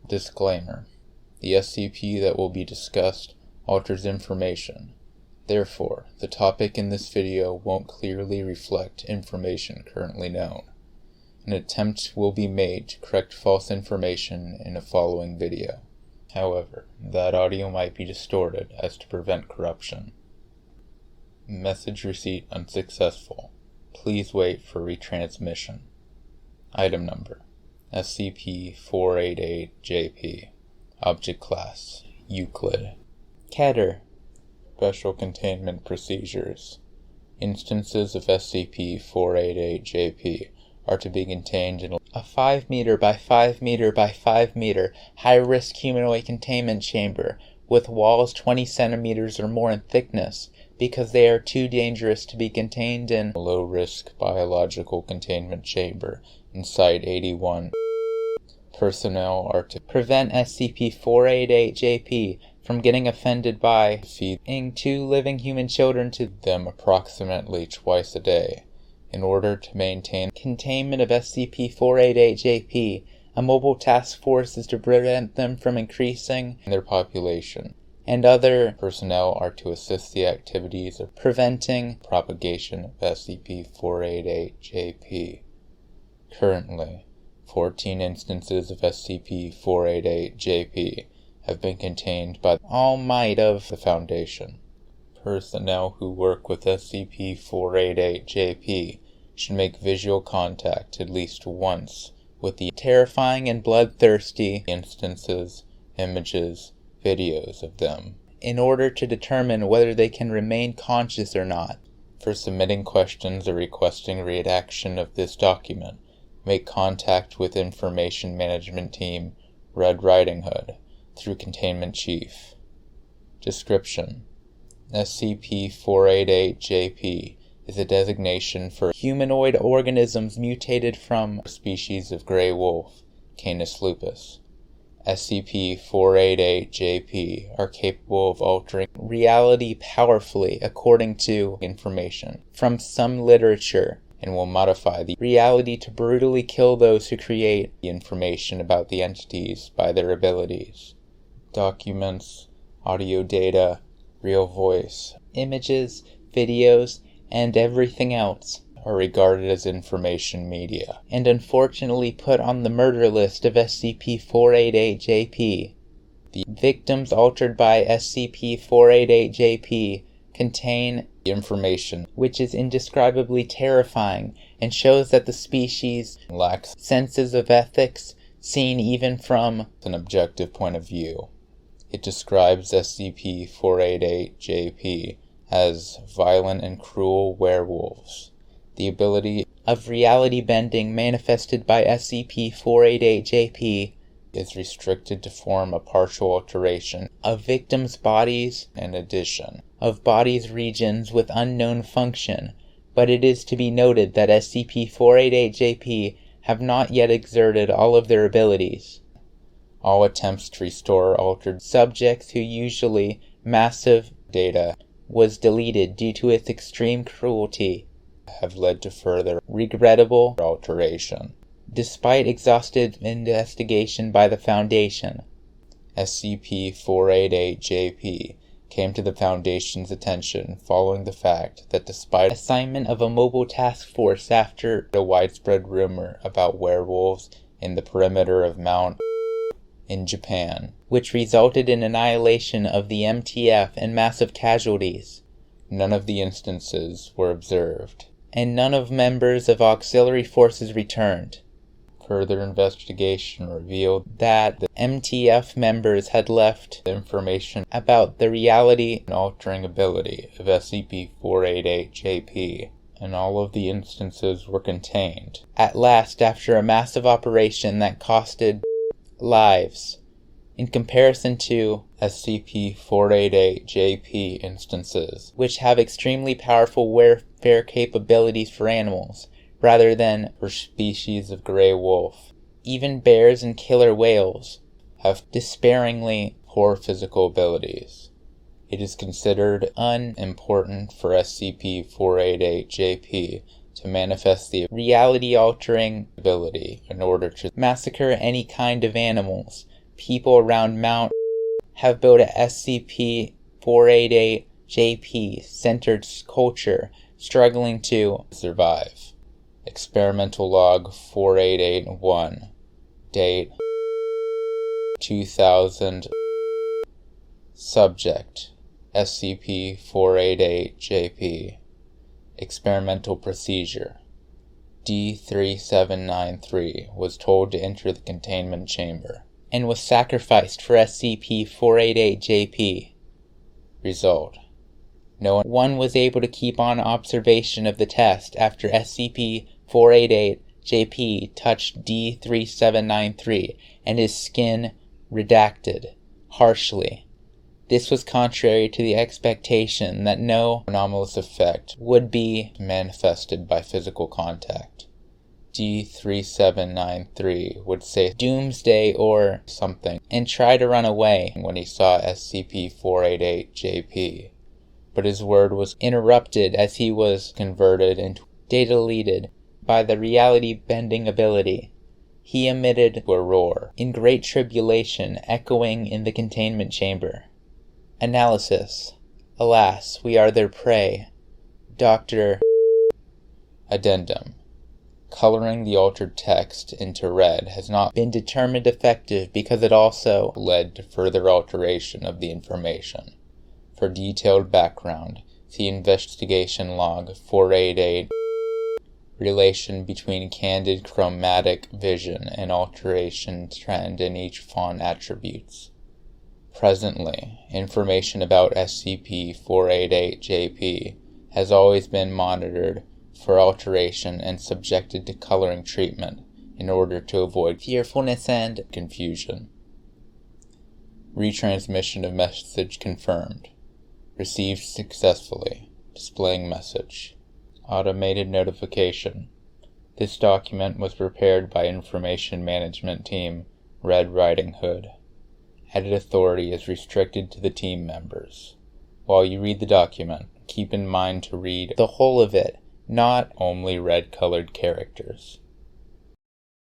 Disclaimer: the SCP that will be discussed alters information. Therefore, the topic in this video won't clearly reflect information currently known. An attempt will be made to correct false information in a following video. However, that audio might be distorted as to prevent corruption. Message receipt unsuccessful. Please wait for retransmission. Item number: SCP-488-JP. Object Class: Euclid. Keter. Special Containment Procedures. Instances of SCP-488-JP are to be contained in A 5 meter by 5 meter by 5 meter high-risk humanoid containment chamber with walls 20 centimeters or more in thickness because they are too dangerous to be contained in a low-risk biological containment chamber in Site-81. Personnel are to prevent SCP-488-JP from getting offended by feeding 2 living human children to them approximately twice a day. In order to maintain containment of SCP-488-JP, a mobile task force is to prevent them from increasing their population, and other personnel are to assist the activities of preventing propagation of SCP-488-JP. Currently, 14 instances of SCP-488-JP have been contained by all might of the Foundation. Personnel who work with SCP-488-JP should make visual contact at least once with the terrifying and bloodthirsty instances, images, videos of them, in order to determine whether they can remain conscious or not. For submitting questions or requesting redaction of this document, make contact with Information Management Team, Red Riding Hood, through Containment Chief. Description: SCP-488-JP is a designation for humanoid organisms mutated from a species of gray wolf, Canis lupus. SCP-488-JP are capable of altering reality powerfully according to information from some literature, and will modify the reality to brutally kill those who create the information about the entities by their abilities. Documents, audio data, real voice, images, videos, and everything else are regarded as information media, and unfortunately put on the murder list of SCP-488-JP. The victims altered by SCP-488-JP contain information which is indescribably terrifying and shows that the species lacks senses of ethics seen even from an objective point of view. It describes SCP-488-JP as violent and cruel werewolves. The ability of reality bending manifested by SCP-488-JP is restricted to form a partial alteration of victims' bodies and addition of bodies regions with unknown function, but it is to be noted that SCP-488-JP have not yet exerted all of their abilities. All attempts to restore altered subjects who usually massive data was deleted due to its extreme cruelty have led to further regrettable alteration. Despite exhaustive investigation by the Foundation, SCP-488-JP came to the Foundation's attention following the fact that despite assignment of a mobile task force after a widespread rumor about werewolves in the perimeter of Mount in Japan, which resulted in annihilation of the MTF and massive casualties, none of the instances were observed, and none of members of auxiliary forces returned. Further investigation revealed that the MTF members had left information about the reality and altering ability of SCP-488-JP, and all of the instances were contained at last after a massive operation that costed lives. In comparison to SCP-488-JP instances, which have extremely powerful warfare capabilities for animals, rather than for species of gray wolf. Even bears and killer whales have despairingly poor physical abilities. It is considered unimportant for SCP-488-JP to manifest the reality-altering ability in order to massacre any kind of animals, people around Mount have built a SCP-488-JP centered culture struggling to survive. Experimental log 4881, date 2000, subject SCP-488-JP, experimental procedure. D3793 was told to enter the containment chamber and was sacrificed for SCP-488-JP. Result: No one was able to keep on observation of the test after SCP-488-JP touched D3793 and his skin redacted harshly. This was contrary to the expectation that no anomalous effect would be manifested by physical contact. D3793 would say "Doomsday" or something and try to run away when he saw SCP-488-JP, but his word was interrupted as he was converted into data deleted by the reality-bending ability. He emitted a roar in great tribulation, echoing in the containment chamber. Analysis: Alas, we are their prey. Dr. Addendum: Coloring the altered text into red has not been determined effective because it also led to further alteration of the information. For detailed background, see Investigation Log 488, relation between candid chromatic vision and alteration trend in each font attributes. Presently, information about SCP-488-JP has always been monitored for alteration and subjected to coloring treatment in order to avoid fearfulness and confusion. Retransmission of message confirmed. Received successfully. Displaying message. Automated notification. This document was prepared by Information Management Team Red Riding Hood. Added authority is restricted to the team members. While you read the document, keep in mind to read the whole of it, not only red-colored characters.